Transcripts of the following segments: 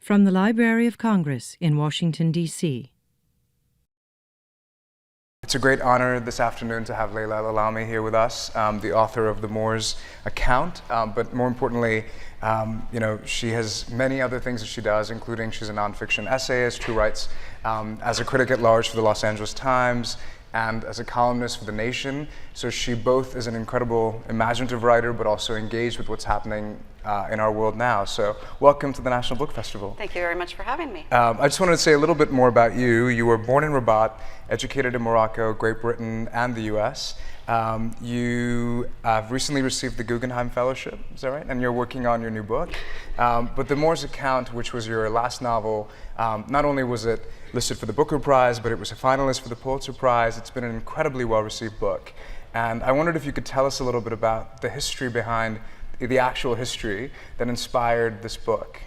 From the Library of Congress in Washington, D.C. It's a great honor this afternoon to have Laila Lalami here with us, the author of the Moor's account, but more importantly, she has many other things that she does, including she's a nonfiction essayist who writes as a critic at large for the Los Angeles Times and as a columnist for The Nation. So she both is an incredible imaginative writer, but also engaged with what's happening in our world now. So welcome to the National Book Festival. Thank you very much for having me. I just wanted to say a little bit more about you. You were born in Rabat, educated in Morocco, Great Britain, and the US. You have recently received the Guggenheim Fellowship, is that right? And you're working on your new book. But the Moor's account, which was your last novel, not only was it listed for the Booker Prize, but it was a finalist for the Pulitzer Prize. It's been an incredibly well-received book. And I wondered if you could tell us a little bit about the history behind, the actual history that inspired this book.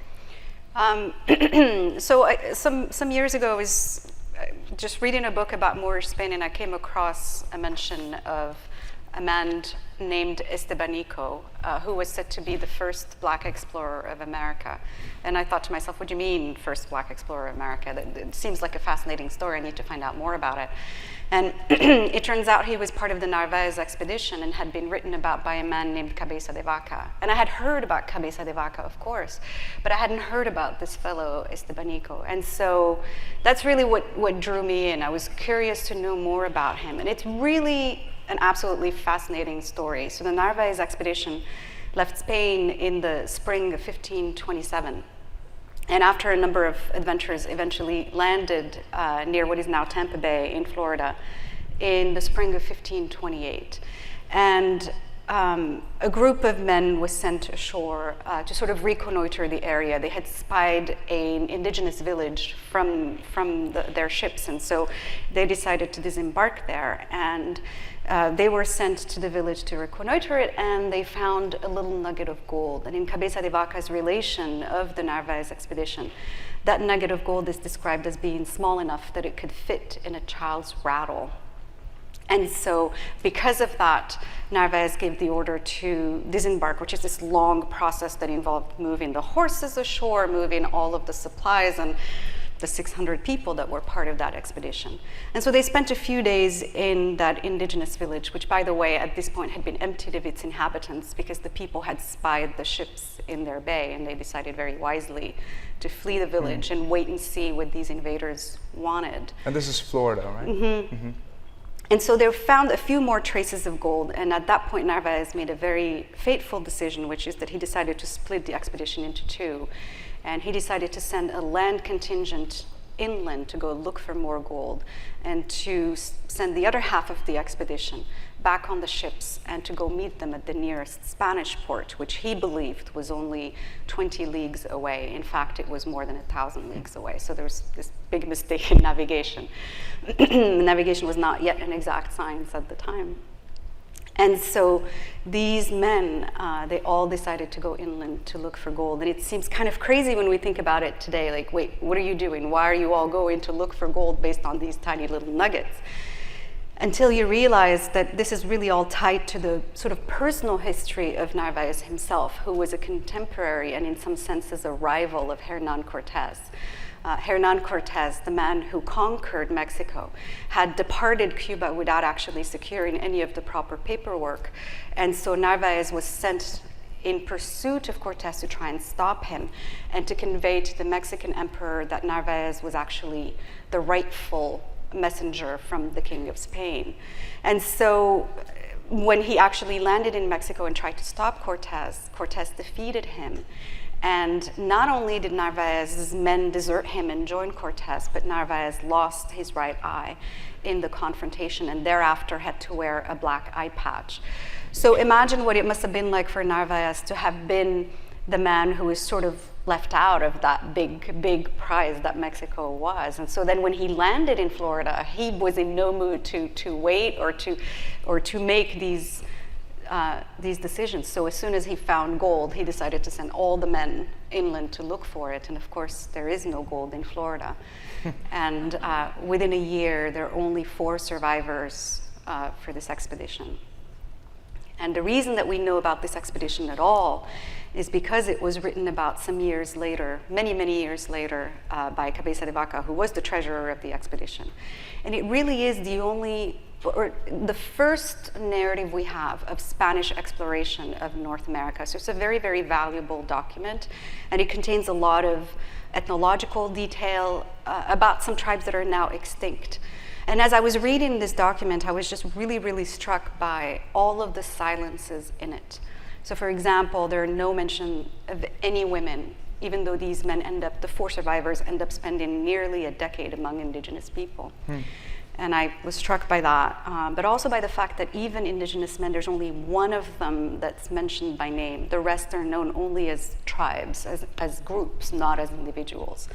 Some years ago, I was just reading a book about Moorish Spain, and I came across a mention of a man named Estebanico, who was said to be the first black explorer of America. And I thought to myself, what do you mean, first black explorer of America? It seems like a fascinating story. I need to find out more about it. And it turns out he was part of the Narvaez expedition and had been written about by a man named Cabeza de Vaca. And I had heard about Cabeza de Vaca, of course, but I hadn't heard about this fellow Estebanico. And so that's really what drew me in. I was curious to know more about him. And it's really an absolutely fascinating story. So the Narvaez expedition left Spain in the spring of 1527. And after a number of adventures, eventually landed near what is now Tampa Bay in Florida in the spring of 1528. And a group of men was sent ashore to sort of reconnoiter the area. They had spied an indigenous village from their ships, and so they decided to disembark there. And they were sent to the village to reconnoiter it, and they found a little nugget of gold. And in Cabeza de Vaca's relation of the Narvaez expedition, that nugget of gold is described as being small enough that it could fit in a child's rattle. And so because of that, Narvaez gave the order to disembark, which is this long process that involved moving the horses ashore, moving all of the supplies, and the 600 people that were part of that expedition. And so they spent a few days in that indigenous village, which, by the way, at this point had been emptied of its inhabitants because the people had spied the ships in their bay, and they decided very wisely to flee the village and wait and see what these invaders wanted. And this is Florida, right? Mm-hmm. Mm-hmm. And so they found a few more traces of gold, and at that point Narvaez made a very fateful decision, which is that he decided to split the expedition into two. And he decided to send a land contingent inland to go look for more gold, and to send the other half of the expedition back on the ships and to go meet them at the nearest Spanish port, which he believed was only 20 leagues away. In fact, it was more than 1,000 leagues away. So there was this big mistake in navigation. Navigation was not yet an exact science at the time. And so these men, they all decided to go inland to look for gold. And it seems kind of crazy when we think about it today, like, wait, what are you doing? Why are you all going to look for gold based on these tiny little nuggets? Until you realize that this is really all tied to the sort of personal history of Narvaez himself, who was a contemporary and in some senses a rival of Hernán Cortés. Hernán Cortés, the man who conquered Mexico, had departed Cuba without actually securing any of the proper paperwork. And so Narvaez was sent in pursuit of Cortés to try and stop him and to convey to the Mexican emperor that Narvaez was actually the rightful messenger from the King of Spain. And so when he actually landed in Mexico and tried to stop Cortés, Cortés defeated him. And not only did Narvaez's men desert him and join Cortés, but Narvaez lost his right eye in the confrontation and thereafter had to wear a black eye patch. So imagine what it must have been like for Narvaez to have been the man who was sort of left out of that big prize that Mexico was. And so then when he landed in Florida, he was in no mood to wait or to make these decisions. So as soon as he found gold, he decided to send all the men inland to look for it. And of course, there is no gold in Florida. And within a year, there are only 4 survivors for this expedition. And the reason that we know about this expedition at all is because it was written about some years later, many, many years later, by Cabeza de Vaca, who was the treasurer of the expedition. And it really is the only, or the first narrative we have of Spanish exploration of North America. So it's a very, very valuable document, and it contains a lot of ethnological detail about some tribes that are now extinct. And as I was reading this document, I was just really, really struck by all of the silences in it. So for example, there are no mention of any women, even though these men the 4 survivors end up spending nearly a decade among indigenous people. And I was struck by that, but also by the fact that even indigenous men, there's only one of them that's mentioned by name. The rest are known only as tribes, as groups, not as individuals.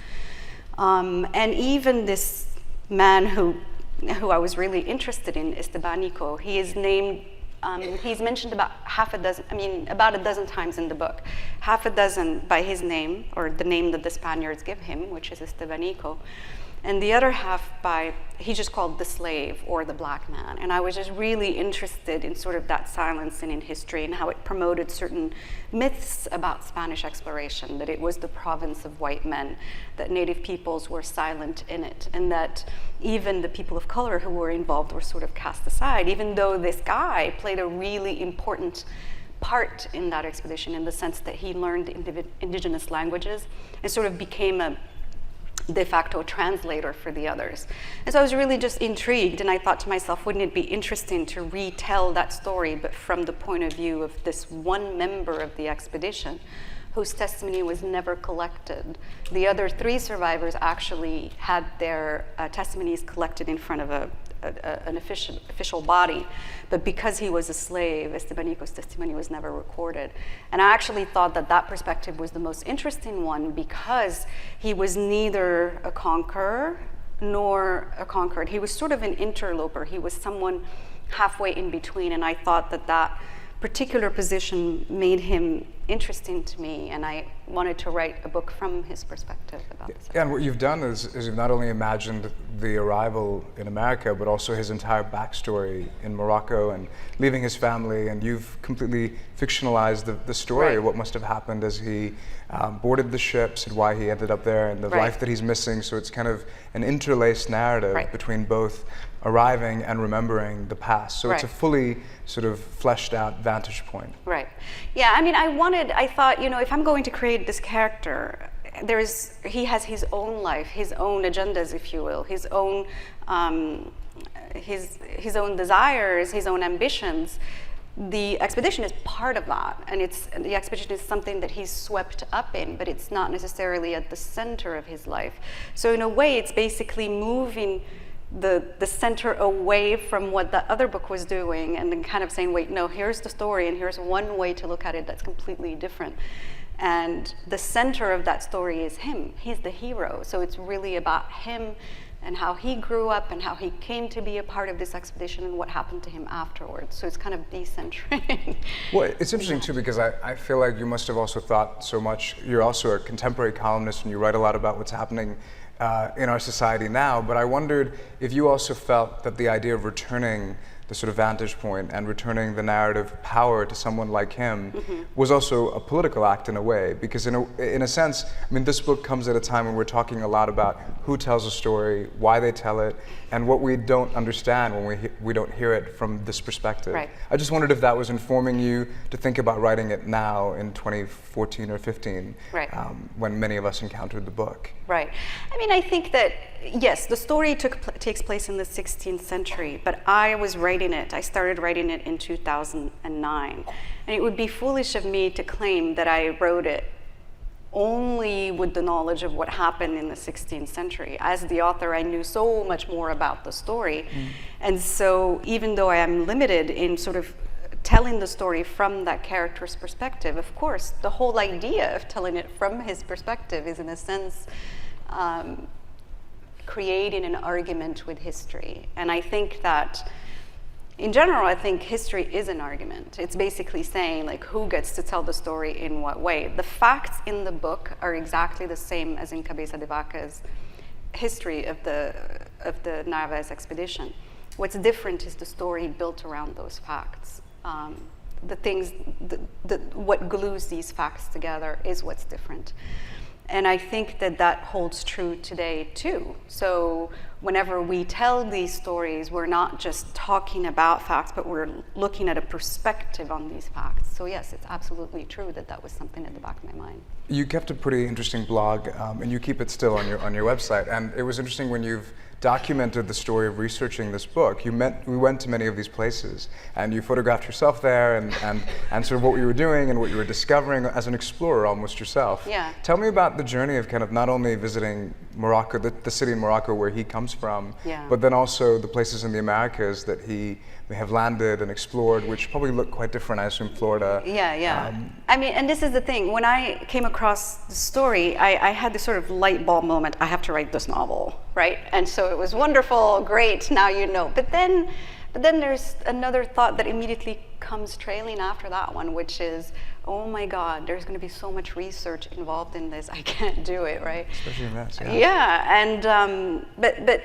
And even this man who I was really interested in, Estebanico, he is named, he's mentioned about a dozen times in the book. Half a dozen by his name, or the name that the Spaniards give him, which is Estebanico. And the other half he's just called the slave or the black man. And I was just really interested in sort of that silence and in history and how it promoted certain myths about Spanish exploration, that it was the province of white men, that native peoples were silent in it, and that even the people of color who were involved were sort of cast aside, even though this guy played a really important part in that expedition in the sense that he learned indigenous languages and sort of became a de facto translator for the others. And so I was really just intrigued, and I thought to myself, wouldn't it be interesting to retell that story, but from the point of view of this one member of the expedition whose testimony was never collected. The other 3 survivors actually had their testimonies collected in front of an official body, but because he was a slave, Estebanico's testimony was never recorded. And I actually thought that perspective was the most interesting one because he was neither a conqueror nor a conquered. He was sort of an interloper. He was someone halfway in between, and I thought that particular position made him interesting to me, and I wanted to write a book from his perspective about this. Yeah, and what you've done is you've not only imagined the arrival in America, but also his entire backstory in Morocco and leaving his family, and you've completely fictionalized the story of what must have happened as he boarded the ships and why he ended up there and the life that he's missing. So it's kind of an interlaced narrative between both arriving and remembering the past. So it's a fully sort of fleshed out vantage point. Right. Yeah, I mean, I thought, if I'm going to create this character, he has his own life, his own agendas, if you will, his own desires, his own ambitions. The expedition is part of that, and the expedition is something that he's swept up in, but it's not necessarily at the center of his life. So in a way, it's basically moving the center away from what the other book was doing, and then kind of saying, wait, no, here's the story, and here's one way to look at it that's completely different. And the center of that story is him. He's the hero. So it's really about him and how he grew up and how he came to be a part of this expedition and what happened to him afterwards. So it's kind of decentering. Well, it's interesting too, because I feel like you must have also thought so much. You're also a contemporary columnist and you write a lot about what's happening in our society now, but I wondered if you also felt that the idea of returning the sort of vantage point and returning the narrative power to someone like him was also a political act in a way, because in a sense, I mean, this book comes at a time when we're talking a lot about who tells a story, why they tell it, and what we don't understand when we don't hear it from this perspective. Right. I just wondered if that was informing you to think about writing it now in 2014 or 15, when many of us encountered the book. Right. I mean, I think that, yes, the story takes place in the 16th century, but I was writing it. I started writing it in 2009. And it would be foolish of me to claim that I wrote it only with the knowledge of what happened in the 16th century. As the author, I knew so much more about the story. And so even though I am limited in sort of telling the story from that character's perspective, of course, the whole idea of telling it from his perspective is, in a sense, creating an argument with history. And I think that, in general, I think history is an argument. It's basically saying, like, who gets to tell the story in what way. The facts in the book are exactly the same as in Cabeza de Vaca's history of the Narvaez expedition. What's different is the story built around those facts. the things, what glues these facts together is what's different. And I think that that holds true today too. So whenever we tell these stories, we're not just talking about facts, but we're looking at a perspective on these facts. So yes, it's absolutely true that that was something at the back of my mind. You kept a pretty interesting blog, and you keep it still on your website. And it was interesting when you've documented the story of researching this book. We went to many of these places, and you photographed yourself there, and sort of what you were doing and what you were discovering as an explorer almost yourself. Yeah. Tell me about the journey of kind of not only visiting Morocco, the city in Morocco where he comes from, yeah. but then also the places in the Americas that he may have landed and explored, which probably look quite different, I assume, Florida. Yeah. I mean, and this is the thing, when I came across the story, I had this sort of light bulb moment, I have to write this novel, right? And so it was wonderful, great, now you know. But then there's another thought that immediately comes trailing after that one, which is, oh my God, there's going to be so much research involved in this, I can't do it, right? Especially in this, yeah. Yeah, and, but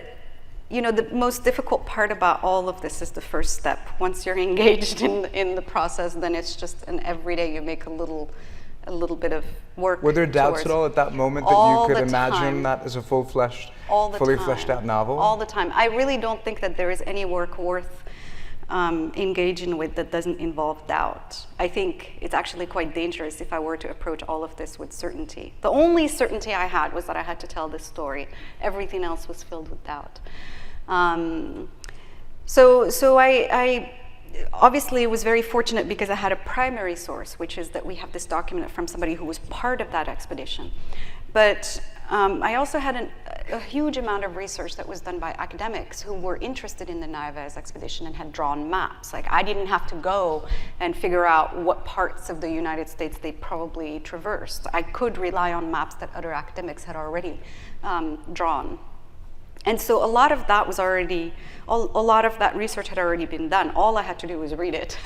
you know, the most difficult part about all of this is the first step. Once you're engaged in the process, then it's just an everyday you make a little bit of work. Were there doubts at all at that moment that you could imagine that as a fully fleshed out novel? All the time. I really don't think that there is any work worth engaging with that doesn't involve doubt. I think it's actually quite dangerous if I were to approach all of this with certainty. The only certainty I had was that I had to tell this story. Everything else was filled with doubt. So I obviously was very fortunate because I had a primary source, which is that we have this document from somebody who was part of that expedition. But I also had a huge amount of research that was done by academics who were interested in the Narvaez expedition and had drawn maps. Like, I didn't have to go and figure out what parts of the United States they probably traversed. I could rely on maps that other academics had already drawn. And so a lot of that was already, a lot of that research had already been done. All I had to do was read it.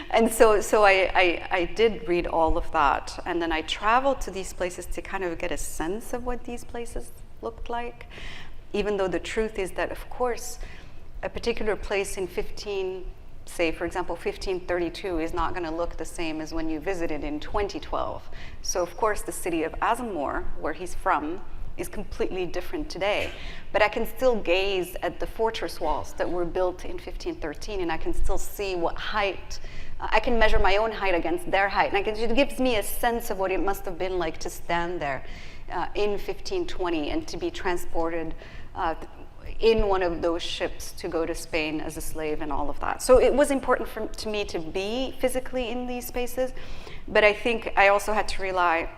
And so I did read all of that. And then I traveled to these places to kind of get a sense of what these places looked like. Even though the truth is that, of course, a particular place in say, for example, 1532 is not going to look the same as when you visited in 2012. So, of course, the city of al-Zamori, where he's from, is completely different today. But I can still gaze at the fortress walls that were built in 1513, and I can still see what height, I can measure my own height against their height, and it gives me a sense of what it must have been like to stand there in 1520 and to be transported in one of those ships to go to Spain as a slave and all of that. So it was important to me to be physically in these spaces, but I think I also had to rely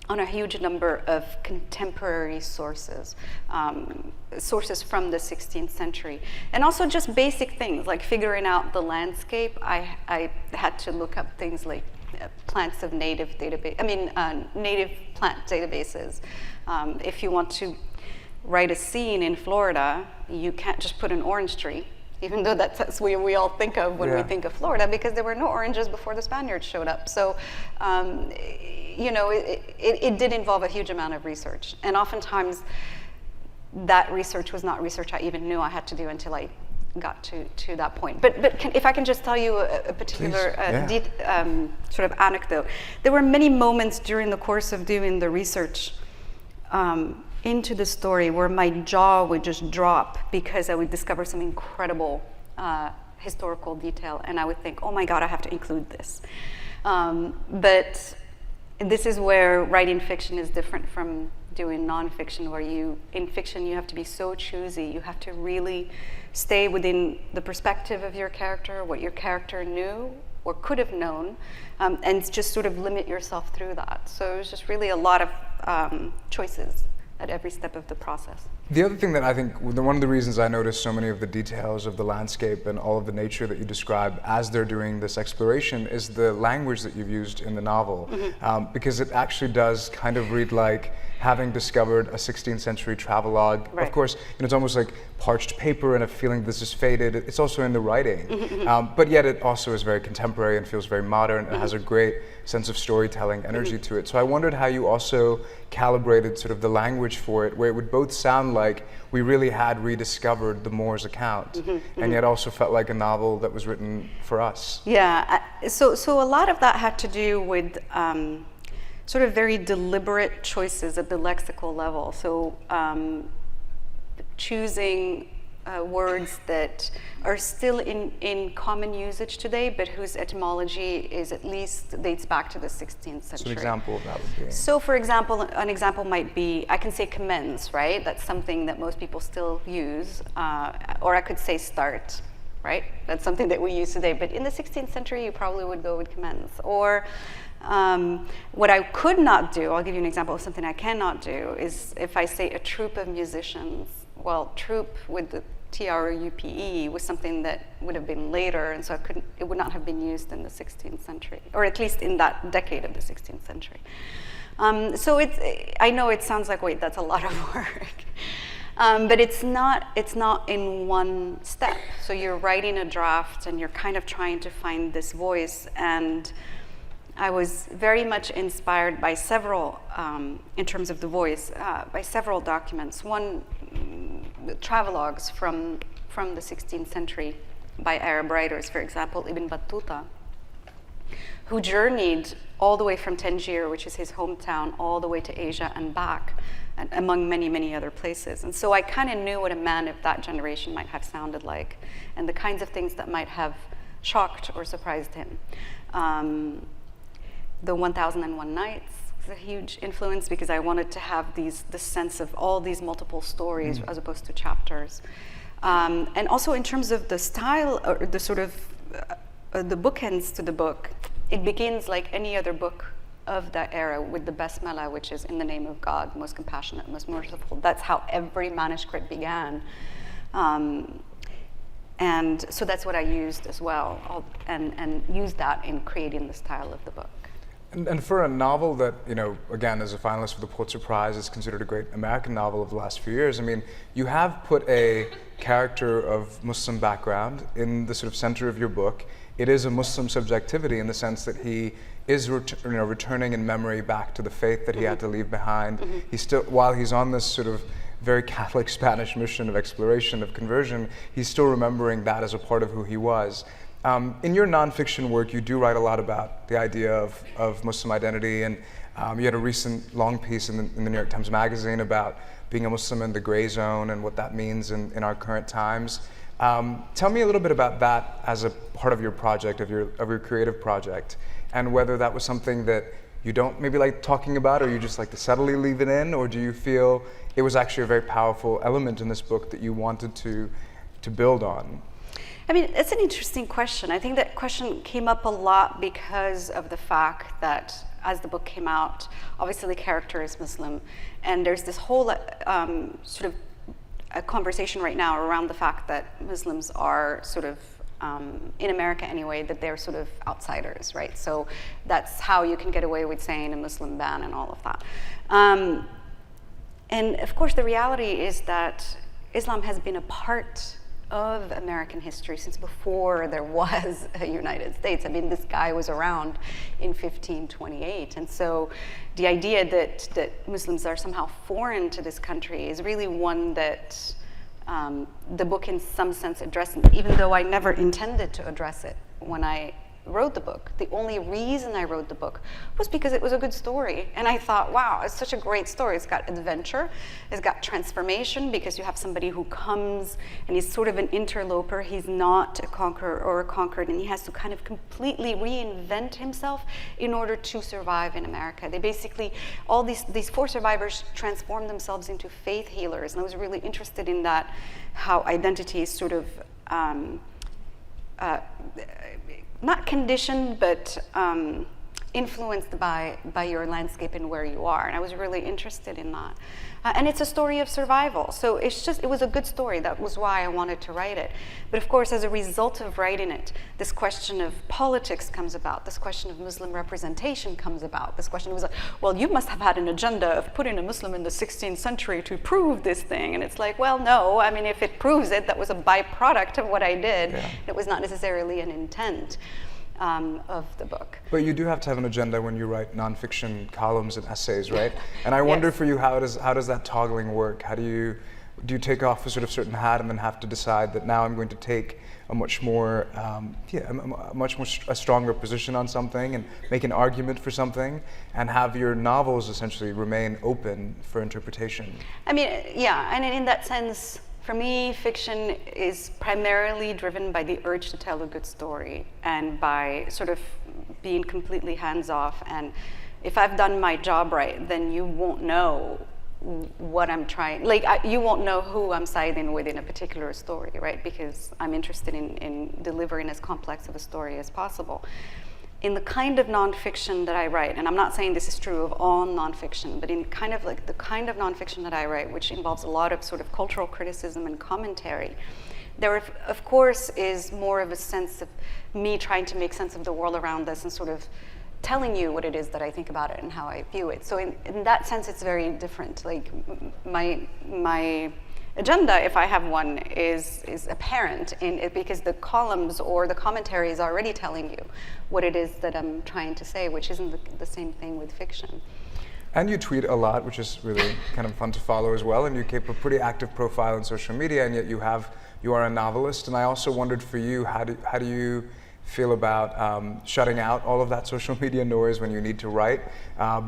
on a huge number of contemporary sources, sources from the 16th century. And also just basic things, like figuring out the landscape. I had to look up things like plants of native native plant databases. If you want to write a scene in Florida, you can't just put an orange tree, even though that's what we all think of when we think of Florida, because there were no oranges before the Spaniards showed up. So, you know, it did involve a huge amount of research. And oftentimes, that research was not research I even knew I had to do until I got to that point. But if I can just tell you a particular sort of anecdote. There were many moments during the course of doing the research into the story where my jaw would just drop because I would discover some incredible historical detail, and I would think, oh my God, I have to include this. But this is where writing fiction is different from doing nonfiction, where in fiction you have to be so choosy. You have to really stay within the perspective of your character, what your character knew or could have known, and just sort of limit yourself through that. So it was just really a lot of choices at every step of the process. The other thing that I think, one of the reasons I noticed so many of the details of the landscape and all of the nature that you describe as they're doing this exploration is the language that you've used in the novel, because it actually does kind of read like having discovered a 16th century travelogue. Right. Of course, it's almost like parched paper and a feeling this is faded. It's also in the writing, but yet it also is very contemporary and feels very modern and has a great sense of storytelling energy to it. So I wondered how you also calibrated sort of the language for it, where it would both sound like we really had rediscovered the Moor's account, and yet also felt like a novel that was written for us. Yeah, so a lot of that had to do with sort of very deliberate choices at the lexical level. So choosing words that are still in common usage today, but whose etymology is at least dates back to the 16th century. So an example of that would be? So for example, an example might be, I can say commence, right? That's something that most people still use. Or I could say start, right? That's something that we use today. But in the 16th century, you probably would go with commence. Or what I could not do, I'll give you an example of something I cannot do, is if I say a troupe of musicians. Well, troupe with the T-R-O-U-P-E was something that would have been later, and so it would not have been used in the 16th century, or at least in that decade of the 16th century. So I know it sounds like, wait, that's a lot of work. But it's not in one step. So you're writing a draft and you're kind of trying to find this voice, and I was very much inspired by several, in terms of the voice, by several documents. One, travelogues from the 16th century by Arab writers, for example, Ibn Battuta, who journeyed all the way from Tangier, which is his hometown, all the way to Asia and back, and among many, many other places. And so I kind of knew what a man of that generation might have sounded like, and the kinds of things that might have shocked or surprised him. The 1001 Nights was a huge influence because I wanted to have the sense of all these multiple stories as opposed to chapters. And also in terms of the style, or the sort of the bookends to the book, it begins like any other book of that era with the Basmala, which is in the name of God, most compassionate, most merciful. That's how every manuscript began. And so that's what I used as well, and used that in creating the style of the book. And for a novel that, again, as a finalist for the Pulitzer Prize, is considered a great American novel of the last few years, I mean, you have put a character of Muslim background in the sort of center of your book. It is a Muslim subjectivity in the sense that he is returning in memory back to the faith that he had to leave behind. He's still, while he's on this sort of very Catholic Spanish mission of exploration, of conversion, he's still remembering that as a part of who he was. In your nonfiction work, you do write a lot about the idea of Muslim identity, and you had a recent long piece in the New York Times Magazine about being a Muslim in the gray zone and what that means in our current times. Tell me a little bit about that as a part of your project, of your creative project, and whether that was something that you don't maybe like talking about, or you just like to subtly leave it in, or do you feel it was actually a very powerful element in this book that you wanted to build on? I mean, it's an interesting question. I think that question came up a lot because of the fact that as the book came out, obviously the character is Muslim, and there's this whole sort of a conversation right now around the fact that Muslims are sort of, in America anyway, that they're sort of outsiders, right? So that's how you can get away with saying a Muslim ban and all of that. And of course, the reality is that Islam has been a part of American history since before there was a United States. I mean, this guy was around in 1528. And so the idea that Muslims are somehow foreign to this country is really one that the book in some sense addresses, even though I never intended to address it when I wrote the book. The only reason I wrote the book was because it was a good story. And I thought, wow, it's such a great story. It's got adventure, it's got transformation, because you have somebody who comes and he's sort of an interloper. He's not a conqueror or a conquered, and he has to kind of completely reinvent himself in order to survive in America. They basically, all these four survivors transform themselves into faith healers. And I was really interested in that, how identity is sort of not conditioned, but influenced by your landscape and where you are. And I was really interested in that. And it's a story of survival. So it was a good story. That was why I wanted to write it. But of course, as a result of writing it, this question of politics comes about. This question of Muslim representation comes about. This question was like, well, you must have had an agenda of putting a Muslim in the 16th century to prove this thing. And it's like, well, no. I mean, if it proves it, that was a byproduct of what I did. Yeah. It was not necessarily an intent of the book. But you do have to have an agenda when you write nonfiction columns and essays, right? And I wonder for you, how does that toggling work? How do you take off a sort of certain hat and then have to decide that now I'm going to take a much more, a stronger position on something and make an argument for something, and have your novels essentially remain open for interpretation? I mean, yeah, and in that sense, for me, fiction is primarily driven by the urge to tell a good story and by sort of being completely hands-off. And if I've done my job right, then you won't know what I'm trying, you won't know who I'm siding with in a particular story, right? Because I'm interested in delivering as complex of a story as possible. In the kind of nonfiction that I write, and I'm not saying this is true of all nonfiction, but in kind of like the kind of nonfiction that I write, which involves a lot of sort of cultural criticism and commentary, there of course is more of a sense of me trying to make sense of the world around us and sort of telling you what it is that I think about it and how I view it. So in that sense, it's very different. Like my agenda, if I have one, is apparent in it, because the columns or the commentary is already telling you what it is that I'm trying to say, which isn't the same thing with fiction. And you tweet a lot, which is really kind of fun to follow as well, and you keep a pretty active profile on social media, and yet you are a novelist. And I also wondered for you, how do you feel about shutting out all of that social media noise when you need to write,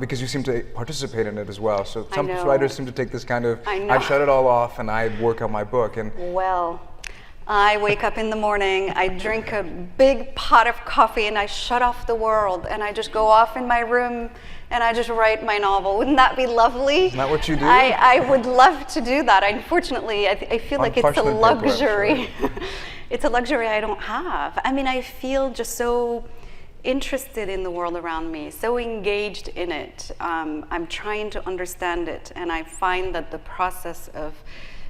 because you seem to participate in it as well. So some writers seem to take this kind of, I shut it all off and I work on my book. And well, I wake up in the morning, I drink a big pot of coffee, and I shut off the world, and I just go off in my room and I just write my novel. Wouldn't that be lovely? Isn't that what you do? I would love to do that. Unfortunately, I feel like it's a luxury. It's a luxury I don't have. I mean, I feel just so interested in the world around me, so engaged in it. I'm trying to understand it, and I find that the process of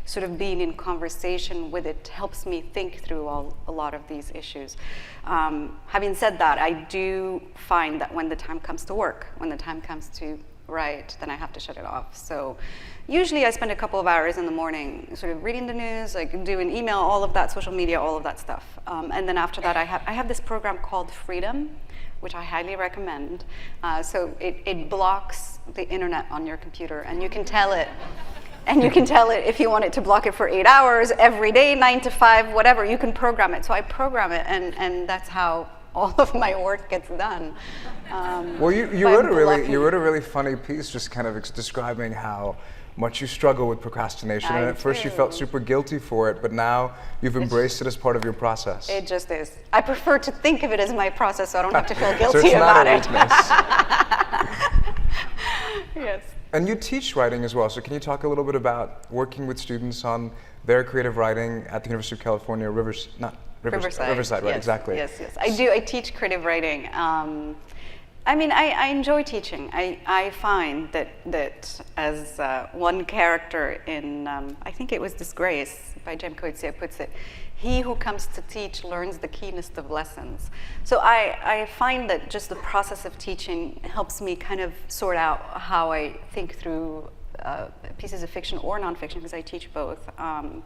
sort of being in conversation with it helps me think through a lot of these issues. Having said that, I do find that when the time comes to work, when the time comes to write, then I have to shut it off. So usually I spend a couple of hours in the morning sort of reading the news, like doing email, all of that, social media, all of that stuff. And then after that, I have this program called Freedom, which I highly recommend. So it blocks the internet on your computer, and you can tell it. And you can tell it if you want it to block it for 8 hours every day, 9 to 5, whatever, you can program it. So I program it, and that's how all of my work gets done. Well, you wrote a really funny piece just kind of describing how much you struggle with procrastination. And at first you felt super guilty for it, but now you've embraced it as part of your process. It just is. I prefer to think of it as my process, so I don't have to feel guilty about it. Yes. And you teach writing as well, so can you talk a little bit about working with students on their creative writing at the University of California, Riverside, right, yes, exactly. Yes. I teach creative writing. I mean, I enjoy teaching. I find that as one character in, I think it was Disgrace by Jem Coetzee puts it, he who comes to teach learns the keenest of lessons. So I find that just the process of teaching helps me kind of sort out how I think through pieces of fiction or nonfiction, because I teach both. And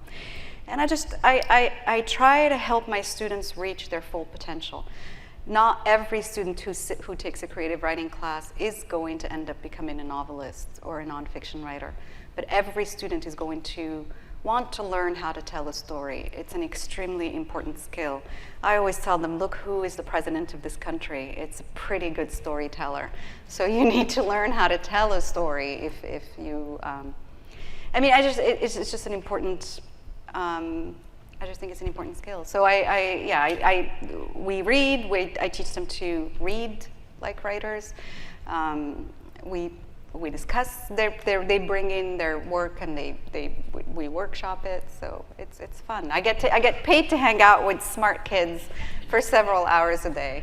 I try to help my students reach their full potential. Not every student who takes a creative writing class is going to end up becoming a novelist or a nonfiction writer, but every student is going to want to learn how to tell a story. It's an extremely important skill. I always tell them, look who is the president of this country. It's a pretty good storyteller. So you need to learn how to tell a story if you, I mean, it's just an important, I just think it's an important skill. So we read, I teach them to read like writers. We discuss they bring in their work, and we workshop it. So it's fun. I get paid to hang out with smart kids for several hours a day.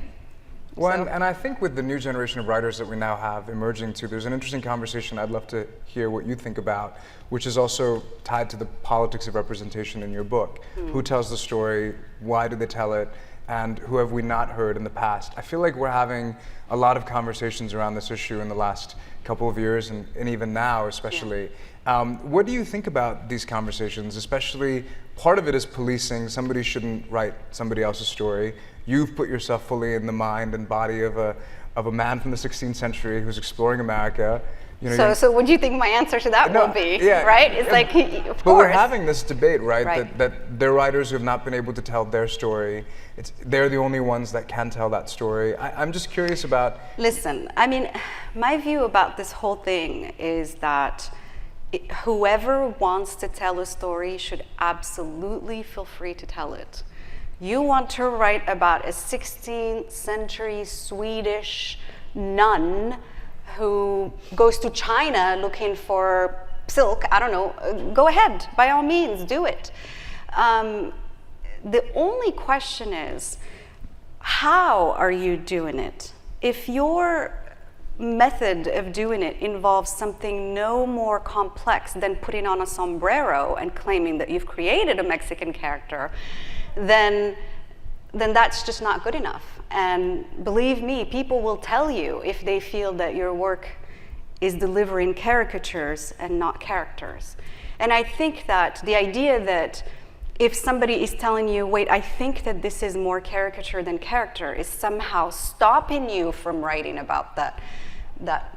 Well, So- and I think with the new generation of writers that we now have emerging too, there's an interesting conversation I'd love to hear what you think about, which is also tied to the politics of representation in your book. Who tells the story? Why do they tell it? And who have we not heard in the past? I feel like we're having a lot of conversations around this issue in the last couple of years, and even now especially. What do you think about these conversations? Especially, part of it is policing. Somebody shouldn't write somebody else's story. You've put yourself fully in the mind and body of a man from the 16th century who's exploring America. You know, So what do you think my answer to that will be? yeah, right? It's like, of but we're course. having this debate, right? Right. That there are writers who have not been able to tell their story. They're the only ones that can tell that story. I'm just curious about. Listen, I mean, my view about this whole thing is that whoever wants to tell a story should absolutely feel free to tell it. You want to write about a 16th century Swedish nun who goes to China looking for silk, I don't know, go ahead, by all means, do it. The only question is, how are you doing it? If your method of doing it involves something no more complex than putting on a sombrero and claiming that you've created a Mexican character, then that's just not good enough. And believe me, people will tell you if they feel that your work is delivering caricatures and not characters. And I think that the idea that if somebody is telling you, wait, I think that this is more caricature than character, is somehow stopping you from writing about that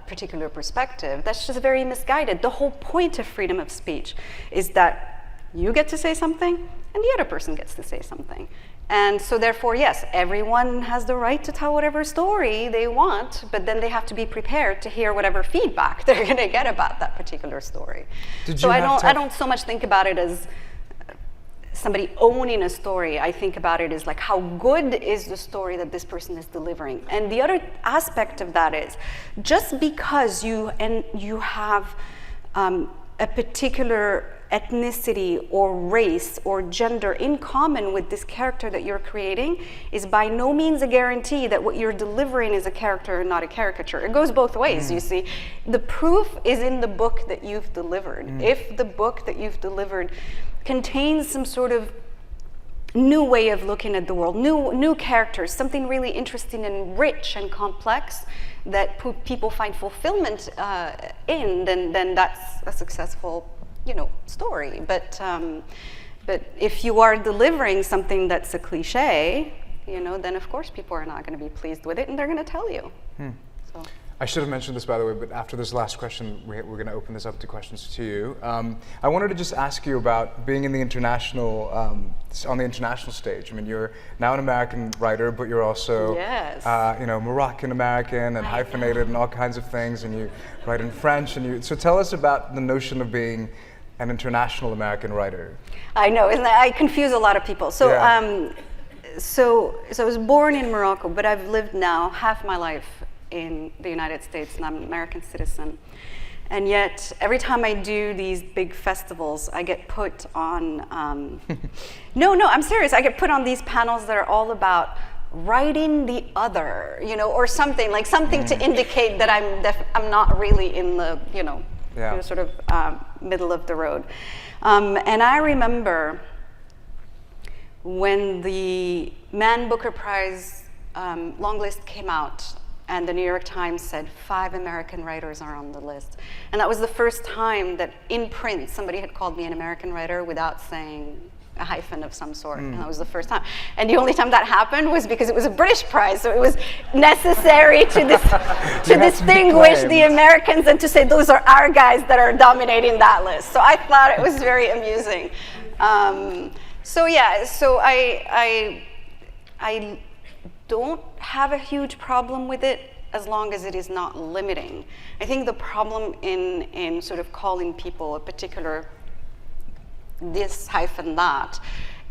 particular perspective, that's just very misguided. The whole point of freedom of speech is that you get to say something and the other person gets to say something. And so therefore, yes, everyone has the right to tell whatever story they want, but then they have to be prepared to hear whatever feedback they're going to get about that particular story. So I don't so much think about it as somebody owning a story. I think about it as like, how good is the story that this person is delivering? And the other aspect of that is, just because you have a particular ethnicity or race or gender in common with this character that you're creating is by no means a guarantee that what you're delivering is a character and not a caricature. It goes both ways, you see. The proof is in the book that you've delivered. If the book that you've delivered contains some sort of new way of looking at the world, new characters, something really interesting and rich and complex that people find fulfillment in, then that's a successful, story. But if you are delivering something that's a cliche, then of course people are not going to be pleased with it, and they're going to tell you. So. I should have mentioned this, by the way, but after this last question, we're going to open this up to questions to you. I wanted to just ask you about being in the international, on the international stage. I mean, you're now an American writer, but you're also, yes. Moroccan American and hyphenated and all kinds of things, and you write in French. So tell us about the notion of being an international American writer. I know, I confuse a lot of people. So, Yeah. so I was born in Morocco, but I've lived now half my life in the United States, and I'm an American citizen. And yet, every time I do these big festivals, I get put on, no, I'm serious, I get put on these panels that are all about writing the other, or something, like something to indicate that I'm not really in the, sort of middle of the road. And I remember when the Man Booker Prize long list came out, and the New York Times said 5 American writers are on the list. And that was the first time that in print somebody had called me an American writer without saying a hyphen of some sort. And that was the first time. And the only time that happened was because it was a British prize, so it was necessary to distinguish the Americans and to say those are our guys that are dominating that list. So I thought it was very amusing. So I don't have a huge problem with it as long as it is not limiting. I think the problem in sort of calling people a particular this hyphen that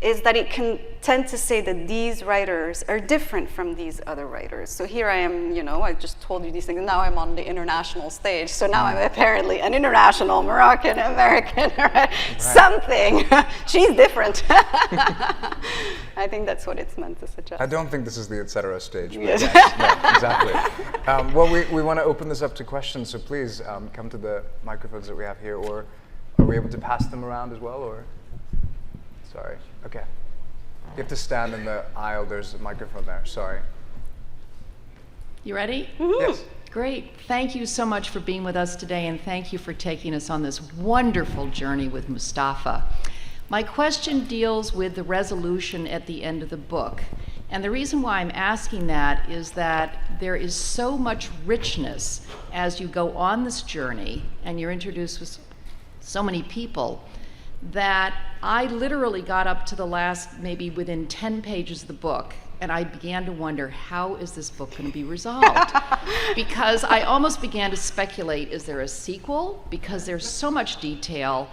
is that it can tend to say that these writers are different from these other writers. So here I am, I just told you these things, and now I'm on the international stage. So now I'm apparently an international Moroccan American, right? Something. She's different. I think that's what it's meant to suggest. I don't think this is the etc. stage. But Yes. yes, exactly. Well, we want to open this up to questions, so please come to the microphones that we have here, or are we able to pass them around as well, or? Sorry. Okay. You have to stand in the aisle. There's a microphone there. Sorry. You ready? Mm-hmm. Yes. Great. Thank you so much for being with us today, and thank you for taking us on this wonderful journey with Mustafa. My question deals with the resolution at the end of the book. And the reason why I'm asking that is that there is so much richness as you go on this journey, and you're introduced with so many people, that I literally got up to the last, maybe within 10 pages of the book, and I began to wonder, how is this book going to be resolved? Because I almost began to speculate, is there a sequel? Because there's so much detail,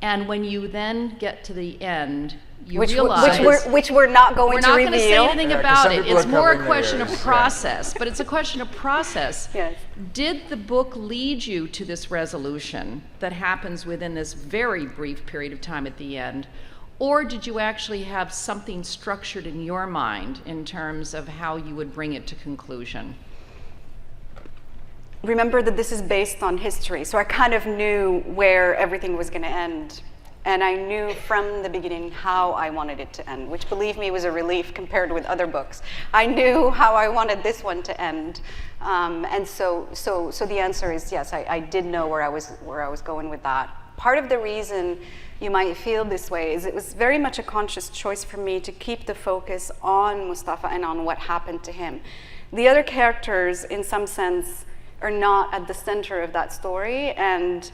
and when you then get to the end, you realize... Which we're not going to reveal. We're not going to say anything Yeah, 'cause about some it. people It's are more a covering their question of ears. process, but it's a question of process. Yes. Did the book lead you to this resolution that happens within this very brief period of time at the end? Or did you actually have something structured in your mind in terms of how you would bring it to conclusion? Remember that this is based on history, so I kind of knew where everything was going to end. And I knew from the beginning how I wanted it to end, which, believe me, was a relief compared with other books. I knew how I wanted this one to end. And so the answer is yes, I did know where I was going with that. Part of the reason you might feel this way is it was very much a conscious choice for me to keep the focus on Mustafa and on what happened to him. The other characters, in some sense, are not at the center of that story, and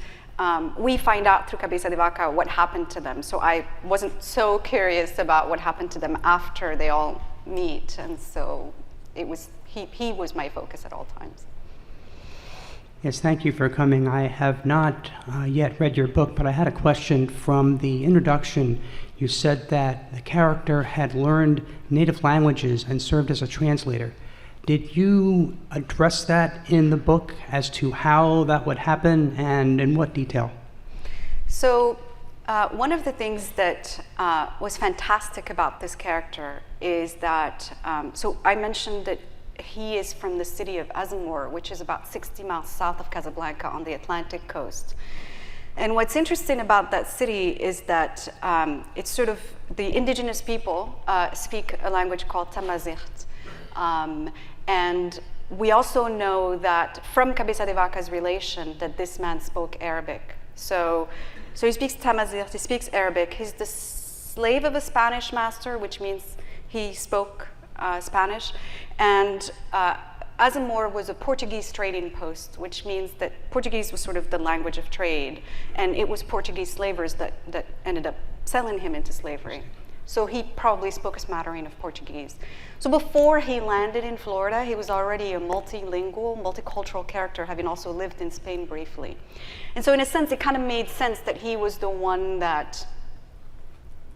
we find out through Cabeza de Vaca what happened to them. So I wasn't so curious about what happened to them after they all meet, and so it was he was my focus at all times. Yes, thank you for coming. I have not yet read your book, but I had a question from the introduction. You said that the character had learned native languages and served as a translator. Did you address that in the book as to how that would happen and in what detail? So one of the things that was fantastic about this character is that, so I mentioned that he is from the city of al-Zamori, which is about 60 miles south of Casablanca on the Atlantic coast. And what's interesting about that city is that it's sort of, the indigenous people speak a language called Tamazight. And we also know that from Cabeza de Vaca's relation that this man spoke Arabic. So he speaks Tamazight, he speaks Arabic. He's the slave of a Spanish master, which means he spoke Spanish. And al-Zamori was a Portuguese trading post, which means that Portuguese was sort of the language of trade. And it was Portuguese slavers that ended up selling him into slavery. So he probably spoke a smattering of Portuguese. So before he landed in Florida, he was already a multilingual, multicultural character, having also lived in Spain briefly. And so in a sense, it kind of made sense that he was the one that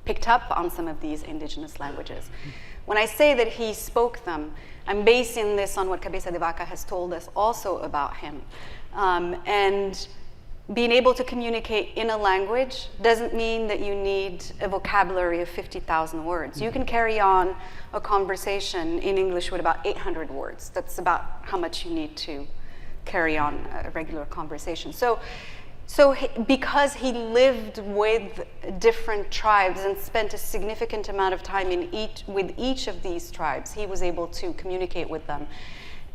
picked up on some of these indigenous languages. When I say that he spoke them, I'm basing this on what Cabeza de Vaca has told us also about him. And being able to communicate in a language doesn't mean that you need a vocabulary of 50,000 words. You can carry on a conversation in English with about 800 words. That's about how much you need to carry on a regular conversation. So because he lived with different tribes and spent a significant amount of time with each of these tribes, he was able to communicate with them.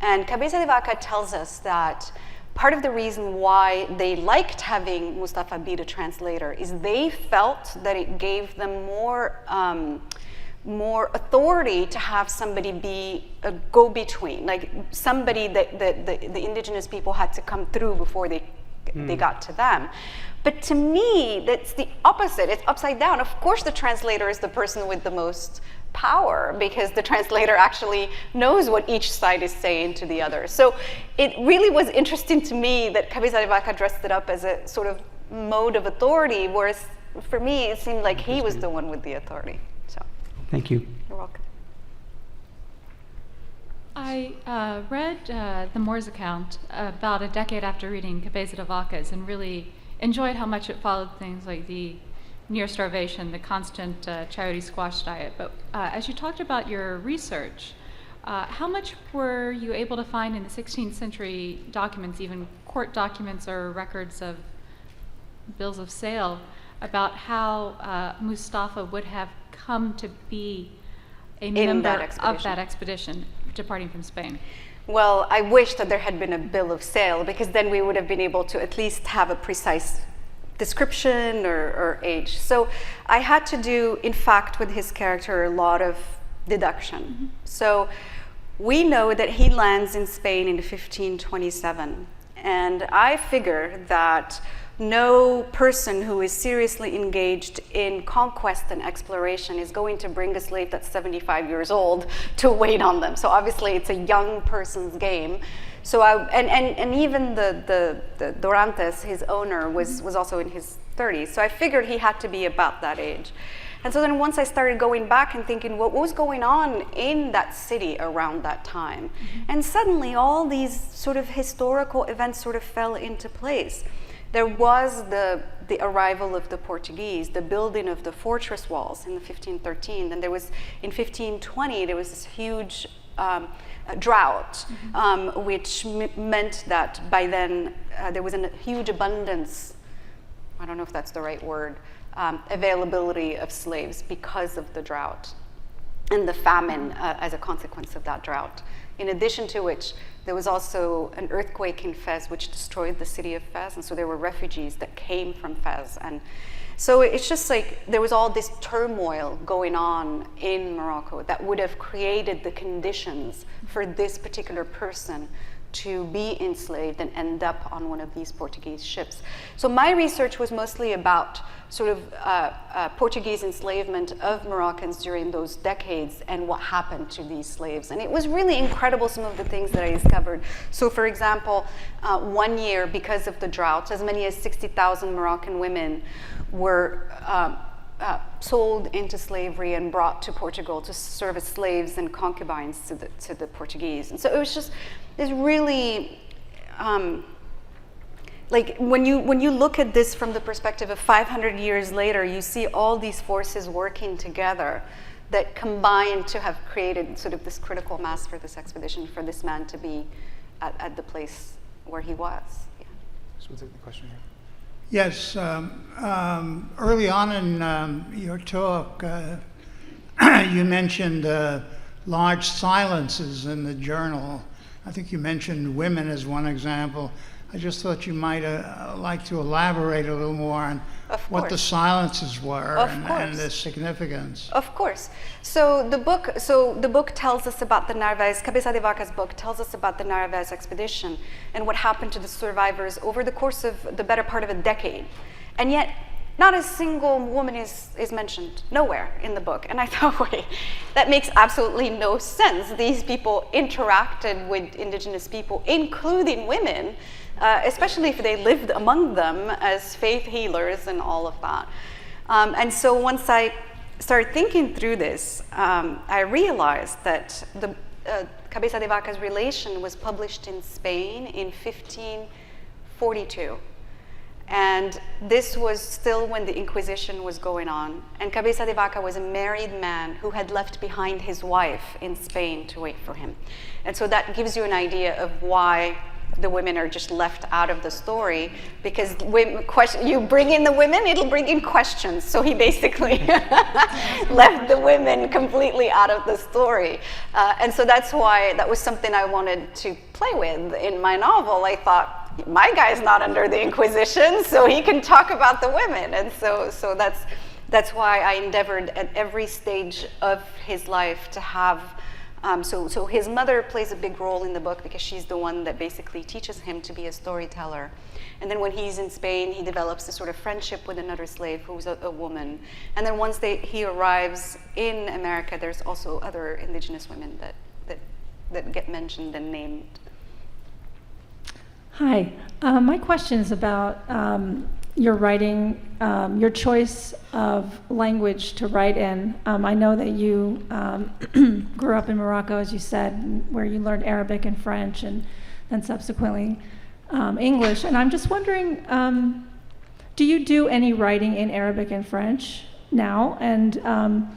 And Cabeza de Vaca tells us that part of the reason why they liked having Mustafa be the translator is they felt that it gave them more authority to have somebody be a go-between, like somebody that the indigenous people had to come through before they got to them. But to me, that's the opposite. It's upside down. Of course, the translator is the person with the most power because the translator actually knows what each side is saying to the other. So it really was interesting to me that Cabeza de Vaca dressed it up as a sort of mode of authority, whereas for me, it seemed like he was the one with the authority. So, Thank you. you're welcome. I read the Moor's account about a decade after reading Cabeza de Vacas and really enjoyed how much it followed things like the near starvation, the constant charity squash diet. But as you talked about your research, how much were you able to find in the 16th century documents, even court documents or records of bills of sale, about how Mustafa would have come to be a member of that expedition departing from Spain? Well, I wish that there had been a bill of sale, because then we would have been able to at least have a precise description or age. So I had to do, in fact, with his character, a lot of deduction. Mm-hmm. So we know that he lands in Spain in 1527, and I figure that no person who is seriously engaged in conquest and exploration is going to bring a slave that's 75 years old to wait on them. So obviously it's a young person's game. So and even the Dorantes, his owner, was also in his 30s. So I figured he had to be about that age. And so then once I started going back and thinking, what was going on in that city around that time? Mm-hmm. And suddenly all these sort of historical events sort of fell into place. There was the arrival of the Portuguese, the building of the fortress walls in 1513. Then there was, in 1520, there was this huge drought, mm-hmm. Which meant that by then there was a huge abundance, I don't know if that's the right word, availability of slaves because of the drought and the famine as a consequence of that drought. In addition to which, there was also an earthquake in Fez which destroyed the city of Fez, and so there were refugees that came from Fez. And so it's just like there was all this turmoil going on in Morocco that would have created the conditions for this particular person to be enslaved and end up on one of these Portuguese ships. So my research was mostly about sort of Portuguese enslavement of Moroccans during those decades and what happened to these slaves. And it was really incredible, some of the things that I discovered. So for example, one year, because of the drought, as many as 60,000 Moroccan women were sold into slavery and brought to Portugal to serve as slaves and concubines to the Portuguese. And so it was just this really, like when you look at this from the perspective of 500 years later, you see all these forces working together that combined to have created sort of this critical mass for this expedition, for this man to be at the place where he was. Yeah. So we'll take the question here. Yes, early on in your talk, you mentioned large silences in the journal. I think you mentioned women as one example. I just thought you might like to elaborate a little more on what the silences were and the significance. Of course. So the book tells us about the Narvaez, Cabeza de Vaca's book tells us about the Narvaez expedition and what happened to the survivors over the course of the better part of a decade. And yet, not a single woman is mentioned, nowhere in the book. And I thought, wait, that makes absolutely no sense. These people interacted with indigenous people, including women, especially if they lived among them as faith healers and all of that. And so once I started thinking through this, I realized that the Cabeza de Vaca's Relation was published in Spain in 1542. And this was still when the Inquisition was going on. And Cabeza de Vaca was a married man who had left behind his wife in Spain to wait for him. And so that gives you an idea of why the women are just left out of the story, because you bring in the women, it'll bring in questions. So he basically left the women completely out of the story. And so that's why that was something I wanted to play with in my novel. I thought, my guy's not under the Inquisition, so he can talk about the women. And so that's why I endeavored at every stage of his life to have, so his mother plays a big role in the book because she's the one that basically teaches him to be a storyteller. And then when he's in Spain, he develops a sort of friendship with another slave who's a woman. And then once he arrives in America, there's also other indigenous women that get mentioned and named. Hi, my question is about your writing, your choice of language to write in. I know that you grew up in Morocco, as you said, where you learned Arabic and French, and then subsequently English. And I'm just wondering, do you do any writing in Arabic and French now? And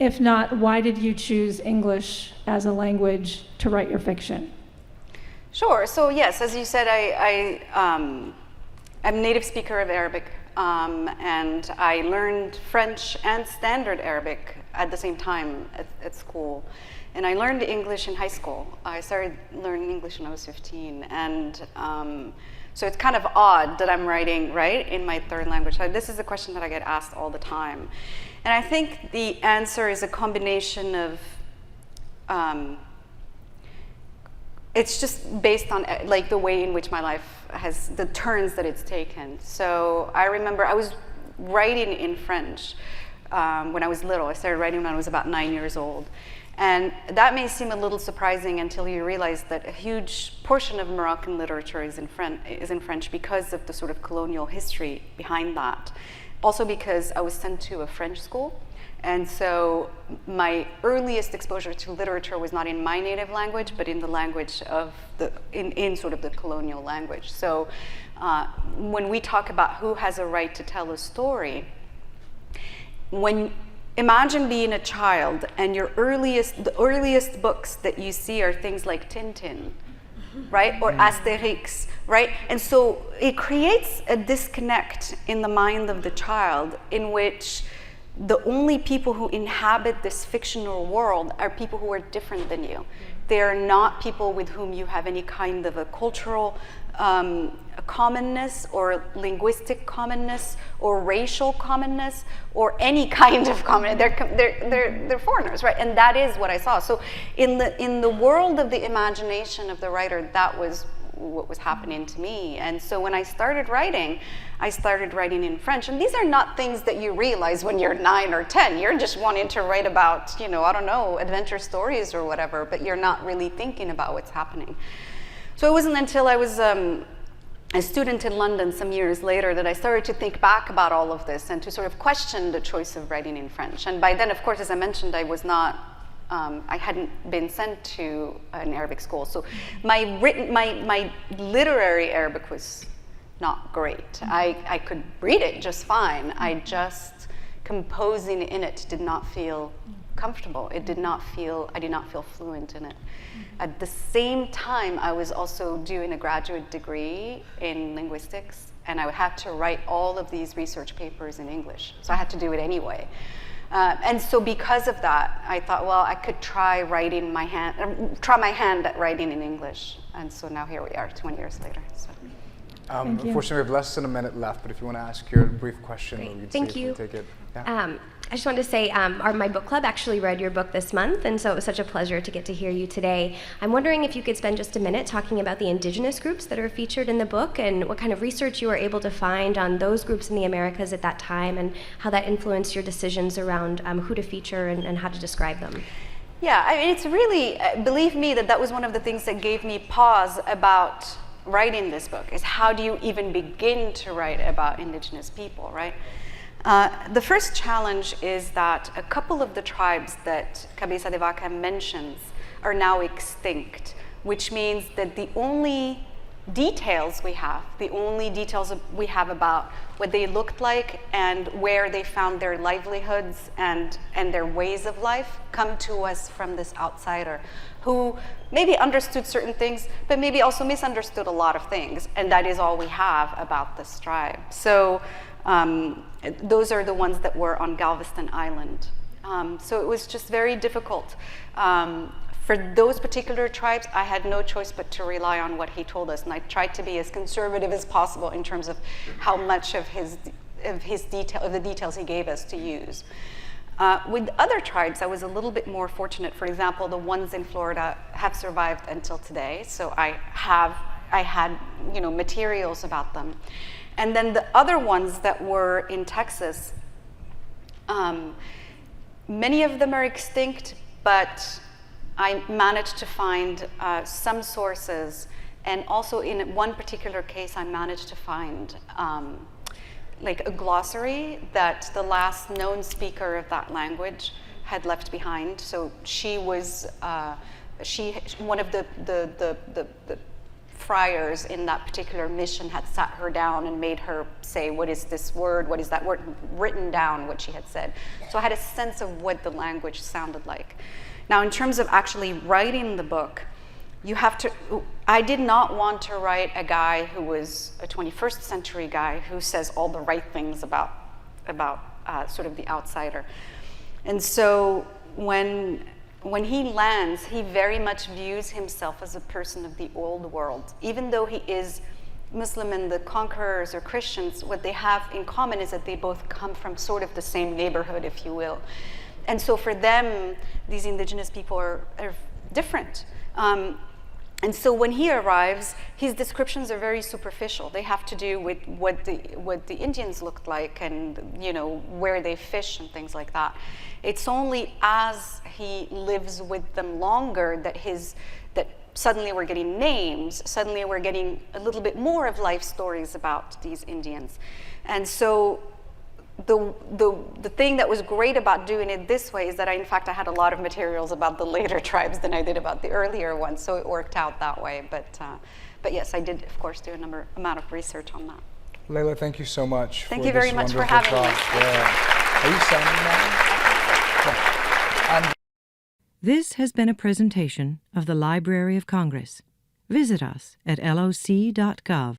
if not, why did you choose English as a language to write your fiction? Sure. So yes, as you said, I'm a native speaker of Arabic, and I learned French and Standard Arabic at the same time at school. And I learned English in high school. I started learning English when I was 15, and so it's kind of odd that I'm writing, right, in my third language. This is a question that I get asked all the time. And I think the answer is a combination of it's just based on like the way in which my life has, the turns that it's taken. So I remember I was writing in French when I was little. I started writing when I was about 9 years old. And that may seem a little surprising until you realize that a huge portion of Moroccan literature is in French because of the sort of colonial history behind that. Also because I was sent to a French school. And so my earliest exposure to literature was not in my native language, but in the language of in sort of the colonial language. So when we talk about who has a right to tell a story, imagine being a child and the earliest books that you see are things like Tintin, right? Or Asterix, right? And so it creates a disconnect in the mind of the child in which the only people who inhabit this fictional world are people who are different than you. They are not people with whom you have any kind of a cultural commonness or linguistic commonness or racial commonness or any kind of commonness. They're foreigners, right? And that is what I saw. So in the world of the imagination of the writer, that was what was happening to me. And so when I started writing in French. And these are not things that you realize when you're 9 or 10. You're just wanting to write about, I don't know, adventure stories or whatever, but you're not really thinking about what's happening. So it wasn't until I was a student in London some years later that I started to think back about all of this and to sort of question the choice of writing in French. And by then, of course, as I mentioned, I was not I hadn't been sent to an Arabic school. So my literary Arabic was not great. I could read it just fine. Composing in it did not feel comfortable. I did not feel fluent in it. At the same time, I was also doing a graduate degree in linguistics, and I had to write all of these research papers in English. So I had to do it anyway. And so because of that, I thought, well, I could try my hand at writing in English. And so now here we are, 20 years later. So. Unfortunately, we have less than a minute left, but if you want to ask your brief question, we'll Thank you. Take it. Yeah. I just wanted to say my book club actually read your book this month, and so it was such a pleasure to get to hear you today. I'm wondering if you could spend just a minute talking about the indigenous groups that are featured in the book and what kind of research you were able to find on those groups in the Americas at that time and how that influenced your decisions around who to feature and how to describe them. Yeah, I mean, it's really, believe me, that was one of the things that gave me pause about writing this book, is how do you even begin to write about indigenous people, right? The first challenge is that a couple of the tribes that Cabeza de Vaca mentions are now extinct, which means that the only details we have about what they looked like and where they found their livelihoods and their ways of life come to us from this outsider who maybe understood certain things, but maybe also misunderstood a lot of things, and that is all we have about this tribe. So those are the ones that were on Galveston Island. So it was just very difficult. For those particular tribes, I had no choice but to rely on what he told us, and I tried to be as conservative as possible in terms of how much of the details he gave us to use. With other tribes, I was a little bit more fortunate. For example, the ones in Florida have survived until today, so I had materials about them. And then the other ones that were in Texas, many of them are extinct, but I managed to find some sources, and also in one particular case, I managed to find like a glossary that the last known speaker of that language had left behind. So she was one of the friars in that particular mission had sat her down and made her say, what is this word, what is that word, written down what she had said. So I had a sense of what the language sounded like. Now, in terms of actually writing the book, I did not want to write a guy who was a 21st century guy who says all the right things about sort of the outsider. And so when he lands, he very much views himself as a person of the old world. Even though he is Muslim and the conquerors are Christians, what they have in common is that they both come from sort of the same neighborhood, if you will. And so for them, these indigenous people are different. And so when he arrives, his descriptions are very superficial. They have to do with what the Indians looked like and where they fish and things like that. It's only as he lives with them longer that suddenly we're getting names, suddenly we're getting a little bit more of life stories about these Indians. And so the thing that was great about doing it this way is that in fact I had a lot of materials about the later tribes than I did about the earlier ones, so it worked out that way. But yes, I did of course do a amount of research on that. Laila, thank you so much. Thank you very much for having me. Yeah. Are you signing now? Yeah. This has been a presentation of the Library of Congress. Visit us at loc.gov.